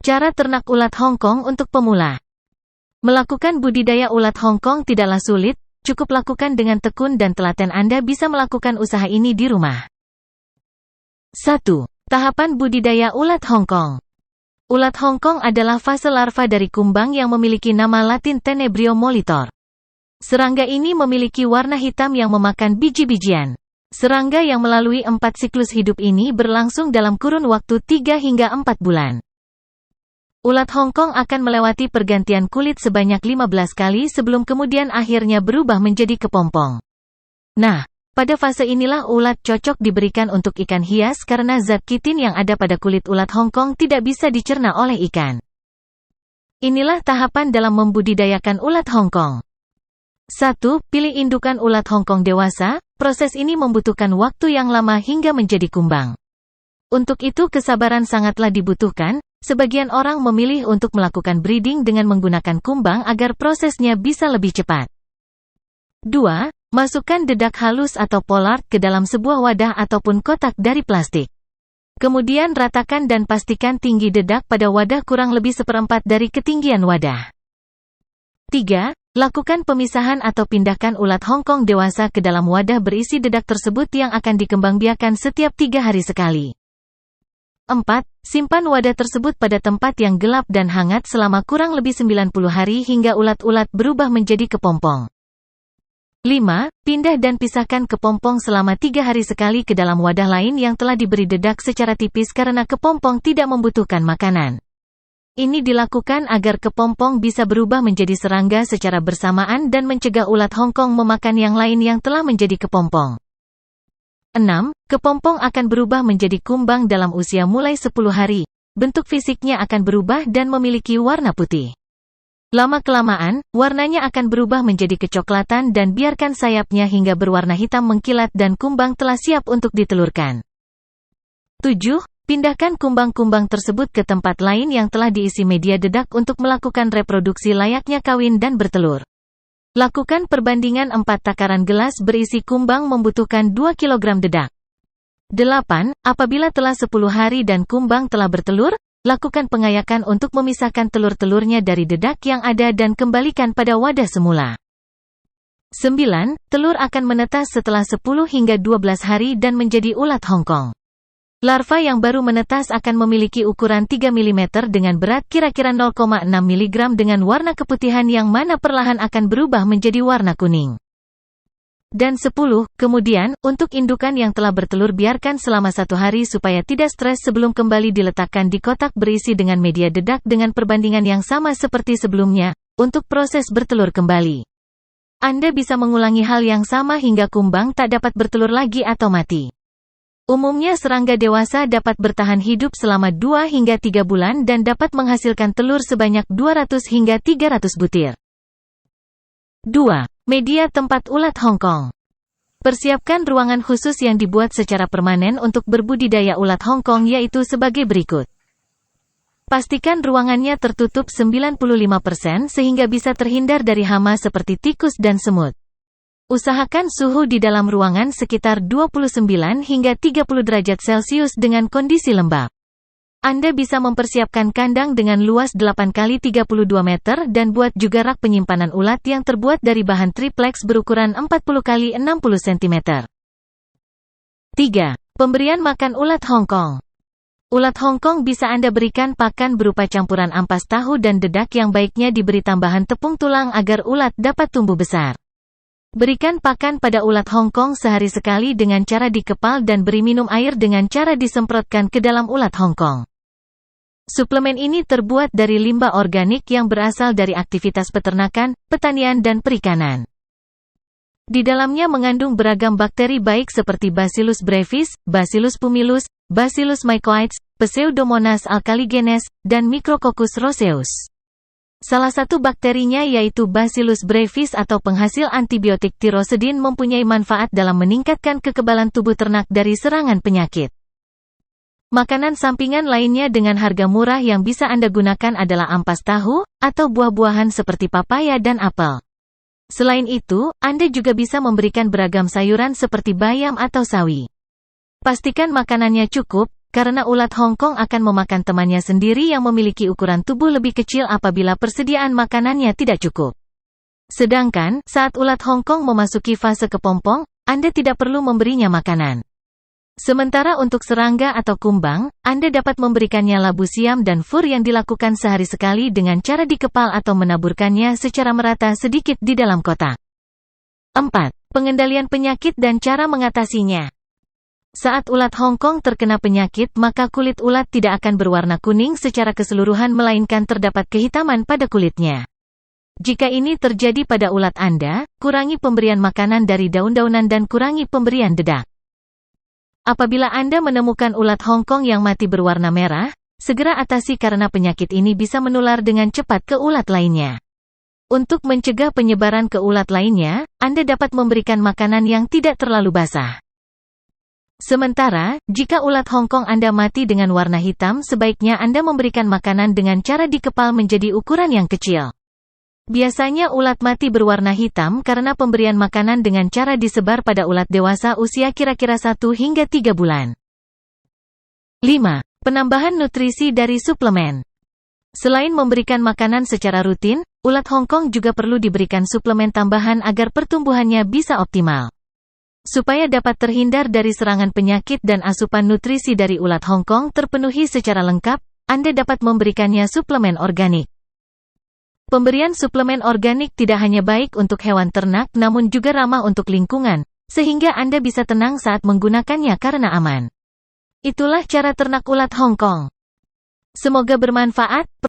Cara ternak ulat Hongkong untuk pemula. Melakukan budidaya ulat Hongkong tidaklah sulit, cukup lakukan dengan tekun dan telaten. Anda bisa melakukan usaha ini di rumah. 1. Tahapan budidaya ulat Hongkong. Ulat Hongkong adalah fase larva dari kumbang yang memiliki nama latin Tenebrio molitor. Serangga ini memiliki warna hitam yang memakan biji-bijian. Serangga yang melalui 4 siklus hidup ini berlangsung dalam kurun waktu 3 hingga 4 bulan. Ulat Hongkong akan melewati pergantian kulit sebanyak 15 kali sebelum kemudian akhirnya berubah menjadi kepompong. Nah, pada fase inilah ulat cocok diberikan untuk ikan hias karena zat kitin yang ada pada kulit ulat Hongkong tidak bisa dicerna oleh ikan. Inilah tahapan dalam membudidayakan ulat Hongkong. 1. Pilih indukan ulat Hongkong dewasa. Proses ini membutuhkan waktu yang lama hingga menjadi kumbang. Untuk itu kesabaran sangatlah dibutuhkan. Sebagian orang memilih untuk melakukan breeding dengan menggunakan kumbang agar prosesnya bisa lebih cepat. 2. Masukkan dedak halus atau pollard ke dalam sebuah wadah ataupun kotak dari plastik. Kemudian ratakan dan pastikan tinggi dedak pada wadah kurang lebih 1/4 dari ketinggian wadah. 3. Lakukan pemisahan atau pindahkan ulat Hongkong dewasa ke dalam wadah berisi dedak tersebut yang akan dikembangbiakan setiap 3 hari sekali. 4. Simpan wadah tersebut pada tempat yang gelap dan hangat selama kurang lebih 90 hari hingga ulat-ulat berubah menjadi kepompong. 5. Pindah dan pisahkan kepompong selama 3 hari sekali ke dalam wadah lain yang telah diberi dedak secara tipis karena kepompong tidak membutuhkan makanan. Ini dilakukan agar kepompong bisa berubah menjadi serangga secara bersamaan dan mencegah ulat Hongkong memakan yang lain yang telah menjadi kepompong. 6. Kepompong akan berubah menjadi kumbang dalam usia mulai 10 hari. Bentuk fisiknya akan berubah dan memiliki warna putih. Lama-kelamaan, warnanya akan berubah menjadi kecoklatan dan biarkan sayapnya hingga berwarna hitam mengkilat dan kumbang telah siap untuk ditelurkan. 7. Pindahkan kumbang-kumbang tersebut ke tempat lain yang telah diisi media dedak untuk melakukan reproduksi layaknya kawin dan bertelur. Lakukan perbandingan 4 takaran gelas berisi kumbang membutuhkan 2 kg dedak. 8. Apabila telah 10 hari dan kumbang telah bertelur, lakukan pengayakan untuk memisahkan telur-telurnya dari dedak yang ada dan kembalikan pada wadah semula. 9. Telur akan menetas setelah 10 hingga 12 hari dan menjadi ulat Hongkong. Larva yang baru menetas akan memiliki ukuran 3 mm dengan berat kira-kira 0,6 mg dengan warna keputihan yang mana perlahan akan berubah menjadi warna kuning. Dan 10. Kemudian, untuk indukan yang telah bertelur biarkan selama 1 hari supaya tidak stres sebelum kembali diletakkan di kotak berisi dengan media dedak dengan perbandingan yang sama seperti sebelumnya, untuk proses bertelur kembali. Anda bisa mengulangi hal yang sama hingga kumbang tak dapat bertelur lagi atau mati. Umumnya serangga dewasa dapat bertahan hidup selama 2 hingga 3 bulan dan dapat menghasilkan telur sebanyak 200 hingga 300 butir. 2. Media tempat ulat Hongkong. Persiapkan ruangan khusus yang dibuat secara permanen untuk berbudidaya ulat Hongkong yaitu sebagai berikut. Pastikan ruangannya tertutup 95% sehingga bisa terhindar dari hama seperti tikus dan semut. Usahakan suhu di dalam ruangan sekitar 29 hingga 30 derajat Celcius dengan kondisi lembab. Anda bisa mempersiapkan kandang dengan luas 8 x 32 meter dan buat juga rak penyimpanan ulat yang terbuat dari bahan triplex berukuran 40 x 60 cm. 3. Pemberian makan ulat Hongkong. Ulat Hongkong bisa Anda berikan pakan berupa campuran ampas tahu dan dedak yang baiknya diberi tambahan tepung tulang agar ulat dapat tumbuh besar. Berikan pakan pada ulat Hongkong sehari sekali dengan cara dikepal dan beri minum air dengan cara disemprotkan ke dalam ulat Hongkong. Suplemen ini terbuat dari limbah organik yang berasal dari aktivitas peternakan, pertanian dan perikanan. Di dalamnya mengandung beragam bakteri baik seperti Bacillus brevis, Bacillus pumilus, Bacillus mycoides, Pseudomonas alkaligenes, dan Micrococcus roseus. Salah satu bakterinya yaitu Bacillus brevis atau penghasil antibiotik tirosedin mempunyai manfaat dalam meningkatkan kekebalan tubuh ternak dari serangan penyakit. Makanan sampingan lainnya dengan harga murah yang bisa Anda gunakan adalah ampas tahu, atau buah-buahan seperti papaya dan apel. Selain itu, Anda juga bisa memberikan beragam sayuran seperti bayam atau sawi. Pastikan makanannya cukup, karena ulat Hong Kong akan memakan temannya sendiri yang memiliki ukuran tubuh lebih kecil apabila persediaan makanannya tidak cukup. Sedangkan, saat ulat Hong Kong memasuki fase kepompong, Anda tidak perlu memberinya makanan. Sementara untuk serangga atau kumbang, Anda dapat memberikannya labu siam dan fur yang dilakukan sehari sekali dengan cara dikepal atau menaburkannya secara merata sedikit di dalam kotak. 4. Pengendalian penyakit dan cara mengatasinya. Saat ulat Hong Kong terkena penyakit, maka kulit ulat tidak akan berwarna kuning secara keseluruhan melainkan terdapat kehitaman pada kulitnya. Jika ini terjadi pada ulat Anda, kurangi pemberian makanan dari daun-daunan dan kurangi pemberian dedak. Apabila Anda menemukan ulat Hong Kong yang mati berwarna merah, segera atasi karena penyakit ini bisa menular dengan cepat ke ulat lainnya. Untuk mencegah penyebaran ke ulat lainnya, Anda dapat memberikan makanan yang tidak terlalu basah. Sementara, jika ulat Hong Kong Anda mati dengan warna hitam, sebaiknya Anda memberikan makanan dengan cara dikepal menjadi ukuran yang kecil. Biasanya ulat mati berwarna hitam karena pemberian makanan dengan cara disebar pada ulat dewasa usia kira-kira 1 hingga 3 bulan. 5. Penambahan nutrisi dari suplemen. Selain memberikan makanan secara rutin, ulat Hong Kong juga perlu diberikan suplemen tambahan agar pertumbuhannya bisa optimal. Supaya dapat terhindar dari serangan penyakit dan asupan nutrisi dari ulat Hong Kong terpenuhi secara lengkap, Anda dapat memberikannya suplemen organik. Pemberian suplemen organik tidak hanya baik untuk hewan ternak namun juga ramah untuk lingkungan, sehingga Anda bisa tenang saat menggunakannya karena aman. Itulah cara ternak ulat Hong Kong. Semoga bermanfaat.